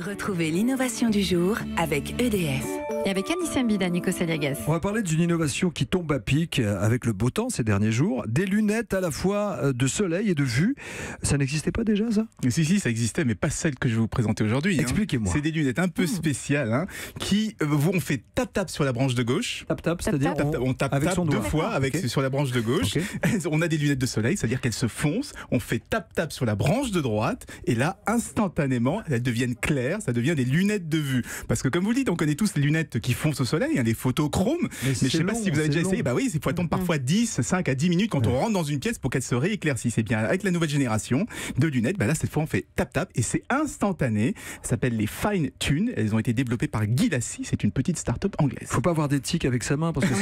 Retrouvez l'innovation du jour avec EDF. Et avec Anissa Mbida, Nico Saliagas. On va parler d'une innovation qui tombe à pic avec le beau temps ces derniers jours. Des lunettes à la fois de soleil et de vue. Ça n'existait pas déjà, ça ? Si, ça existait, mais pas celle que je vais vous présenter aujourd'hui. Expliquez-moi. C'est des lunettes un peu spéciales qui on fait tap-tap sur la branche de gauche. Tap-tap, c'est-à-dire On tape avec son deux doigt. fois sur la branche de gauche. Okay. On a des lunettes de soleil, c'est-à-dire qu'elles se foncent. On fait tap-tap sur la branche de droite et là, instantanément, elles deviennent claires. Ça devient des lunettes de vue. Parce que comme vous le dites, on connaît tous les lunettes qui foncent au soleil, les photochromes. Mais je sais pas si vous avez déjà essayé. Bah oui, il faut attendre parfois 5 à 10 minutes quand on rentre dans une pièce pour qu'elle se rééclaircisse. Et bien avec la nouvelle génération de lunettes, là cette fois on fait tap-tap et c'est instantané. Ça s'appelle les Fine Tune. Elles ont été développées par Guy Lassie. C'est une petite start-up anglaise. Faut pas avoir d'éthique avec sa main parce que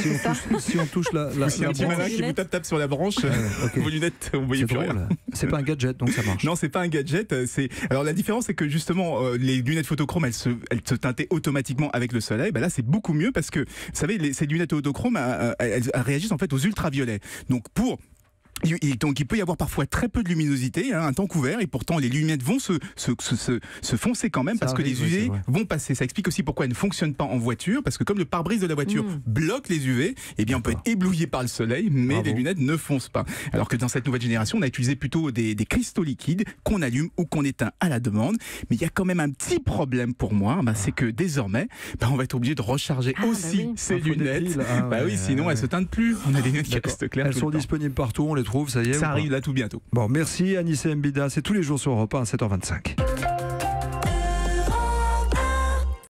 si on touche la si un petit malin qui vous tape sur la branche, vos lunettes, vous voyez plus rien. C'est pas un gadget, donc ça marche. Non, c'est pas un gadget. Alors la différence, c'est que justement, les lunettes photochromes, elles se teintaient automatiquement avec le soleil. Là, c'est beaucoup mieux parce que, vous savez, ces lunettes photochromes, elles réagissent en fait aux ultraviolets. Donc il peut y avoir parfois très peu de luminosité, un temps couvert, et pourtant les lunettes vont se foncer quand même parce que les UV vont passer. Ça explique aussi pourquoi elles ne fonctionnent pas en voiture, parce que comme le pare-brise de la voiture bloque les UV, eh bien on peut être ébloui par le soleil, mais les lunettes ne foncent pas. Alors que dans cette nouvelle génération, on a utilisé plutôt des cristaux liquides qu'on allume ou qu'on éteint à la demande. Mais il y a quand même un petit problème pour moi, c'est que désormais, on va être obligé de recharger aussi ces lunettes. Sinon elles se teintent plus. On a des lunettes qui restent claires. Elles sont disponibles partout, on les trouve, ça y est. Ça arrive là tout bientôt. Bon, merci Anissa Mbida, c'est tous les jours sur Europe 1 à 7h25.